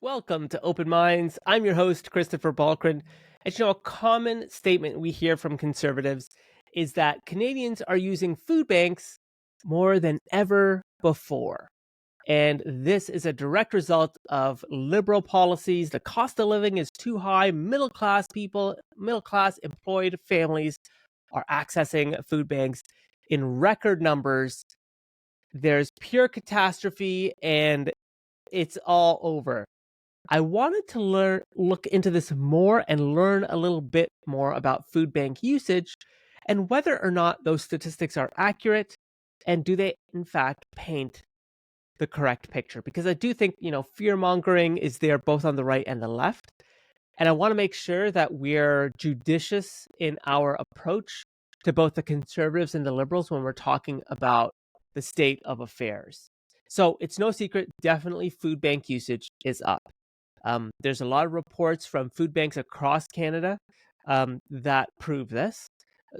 Welcome to Open Minds. I'm your host, Christopher Balkrin. And a common statement we hear from conservatives is that Canadians are using food banks more than ever before. And this is a direct result of liberal policies. The cost of living is too high. Middle class people, middle class employed families are accessing food banks in record numbers. There's pure catastrophe and it's all over. I wanted to look into this more and learn a little bit more about food bank usage and whether or not those statistics are accurate and do they in fact paint the correct picture. Because I do think, fear mongering is there both on the right and the left. And I want to make sure that we're judicious in our approach to both the conservatives and the liberals when we're talking about the state of affairs. So it's no secret, definitely food bank usage is up. There's a lot of reports from food banks across Canada that prove this.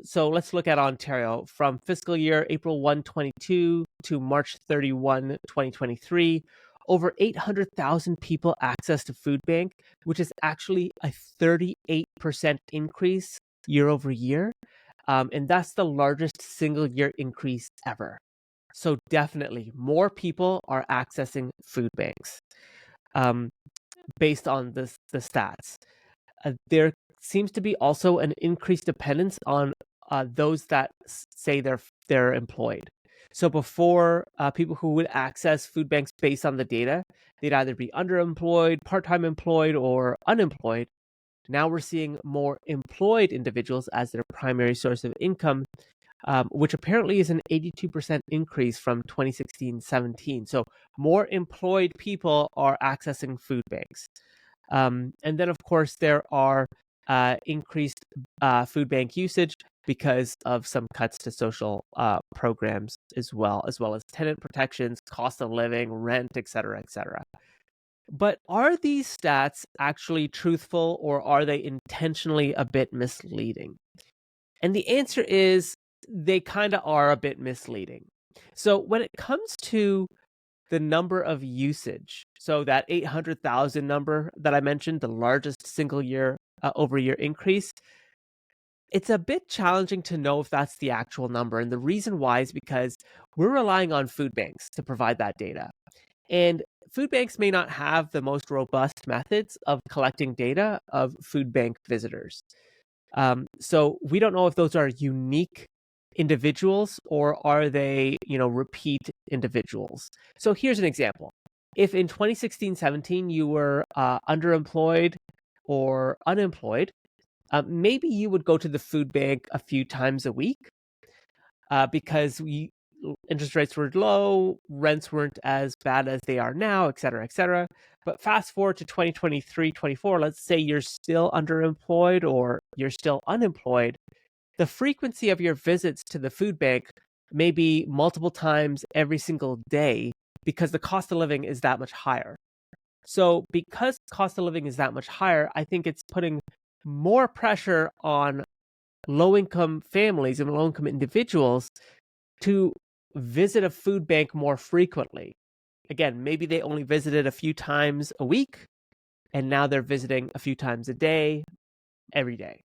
So let's look at Ontario. From fiscal year April 1, 22 to March 31, 2023, over 800,000 people accessed a food bank, which is actually a 38% increase year over year. And that's the largest single year increase ever. So definitely more people are accessing food banks. Based on the stats. There seems to be also an increased dependence on those that say they're employed. So before, people who would access food banks based on the data, they'd either be underemployed, part-time employed, or unemployed. Now we're seeing more employed individuals as their primary source of income, which apparently is an 82% increase from 2016-17. So more employed people are accessing food banks. And then, of course, there are increased food bank usage because of some cuts to social programs as well as tenant protections, cost of living, rent, et cetera, et cetera. But are these stats actually truthful, or are they intentionally a bit misleading? And the answer is they kind of are a bit misleading. So when it comes to the number of usage, so that 800,000 number that I mentioned, the largest single year over year increase, it's a bit challenging to know if that's the actual number. And the reason why is because we're relying on food banks to provide that data. And food banks may not have the most robust methods of collecting data of food bank visitors. So we don't know if those are unique individuals or are they, repeat individuals. So here's an example. If in 2016-17 you were underemployed or unemployed, maybe you would go to the food bank a few times a week because interest rates were low, rents weren't as bad as they are now, et cetera, et cetera. But fast forward to 2023, 24, let's say you're still underemployed or you're still unemployed. The frequency of your visits to the food bank may be multiple times every single day because the cost of living is that much higher. So because cost of living is that much higher, I think it's putting more pressure on low-income families and low-income individuals to visit a food bank more frequently. Again, maybe they only visited a few times a week, and now they're visiting a few times a day, every day.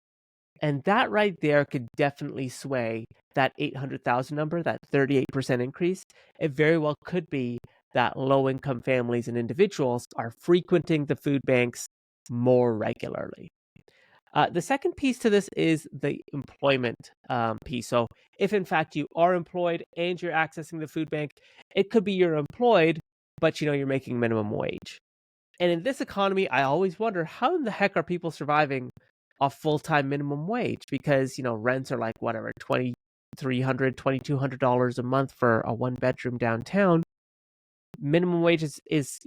And that right there could definitely sway that 800,000 number, that 38% increase. It very well could be that low-income families and individuals are frequenting the food banks more regularly. The second piece to this is the employment piece. So if in fact you are employed and you're accessing the food bank, it could be you're employed, but you're making minimum wage. And in this economy, I always wonder, how in the heck are people surviving off full-time minimum wage? Because, rents are like whatever, $2,300, $2,200 a month for a one-bedroom downtown. Minimum wage is it's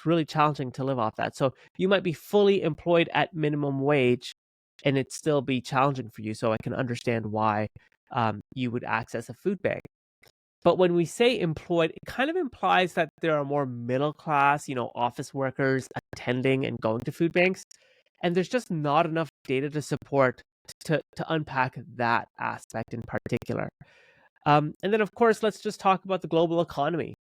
really challenging to live off that. So you might be fully employed at minimum wage and it still be challenging for you. So I can understand why you would access a food bank. But when we say employed, it kind of implies that there are more middle class, office workers attending and going to food banks. And there's just not enough data to support to unpack that aspect in particular. And then, of course, let's just talk about the global economy.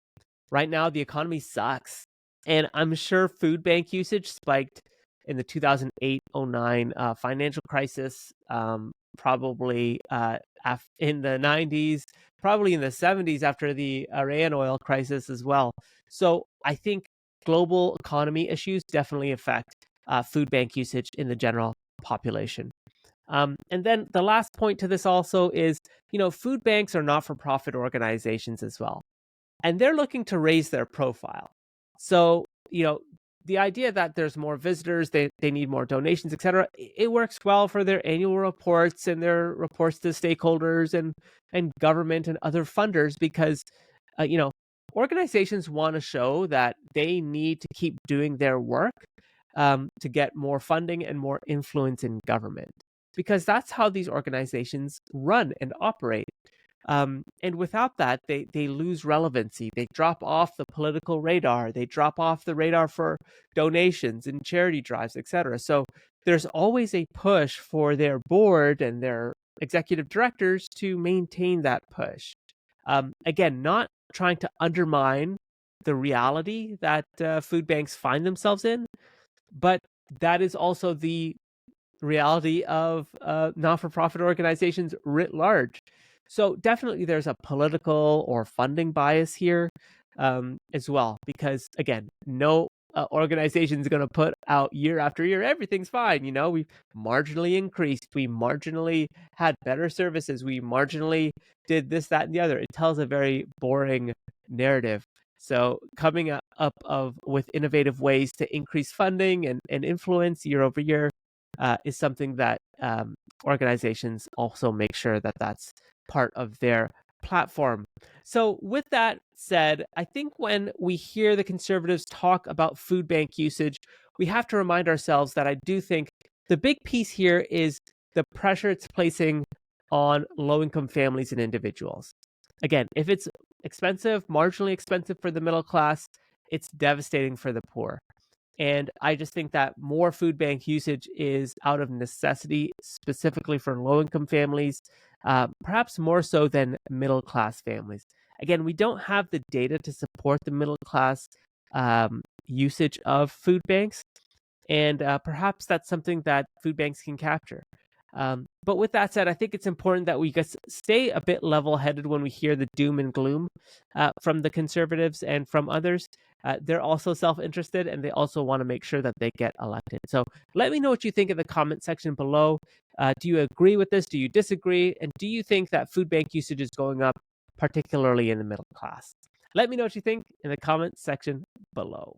Right now, the economy sucks. And I'm sure food bank usage spiked in the 2008-09 financial crisis, probably in the 90s, probably in the 70s after the Iran oil crisis as well. So I think global economy issues definitely affect food bank usage in the general population. And then the last point to this also is, food banks are not-for-profit organizations as well, and they're looking to raise their profile. So, the idea that there's more visitors, they need more donations, etc. It works well for their annual reports and their reports to stakeholders and government and other funders because, organizations want to show that they need to keep doing their work to get more funding and more influence in government, because that's how these organizations run and operate. And without that, they lose relevancy. They drop off the political radar. They drop off the radar for donations and charity drives, etc. So there's always a push for their board and their executive directors to maintain that push. Again, not trying to undermine the reality that food banks find themselves in, but that is also the reality of not-for-profit organizations writ large. So definitely there's a political or funding bias here as well, because again, no organization is going to put out year after year, everything's fine. We've marginally increased, we marginally had better services, we marginally did this, that, and the other. It tells a very boring narrative. So coming with innovative ways to increase funding and influence year over year is something that organizations also make sure that that's part of their platform. So with that said, I think when we hear the conservatives talk about food bank usage, we have to remind ourselves that I do think the big piece here is the pressure it's placing on low-income families and individuals. Again, if it's expensive, marginally expensive for the middle class, it's devastating for the poor. And I just think that more food bank usage is out of necessity, specifically for low-income families, perhaps more so than middle-class families. Again, we don't have the data to support the middle-class usage of food banks, and perhaps that's something that food banks can capture. But with that said, I think it's important that we stay a bit level-headed when we hear the doom and gloom from the conservatives and from others. They're also self-interested, and they also want to make sure that they get elected. So let me know what you think in the comment section below. Do you agree with this? Do you disagree? And do you think that food bank usage is going up, particularly in the middle class? Let me know what you think in the comment section below.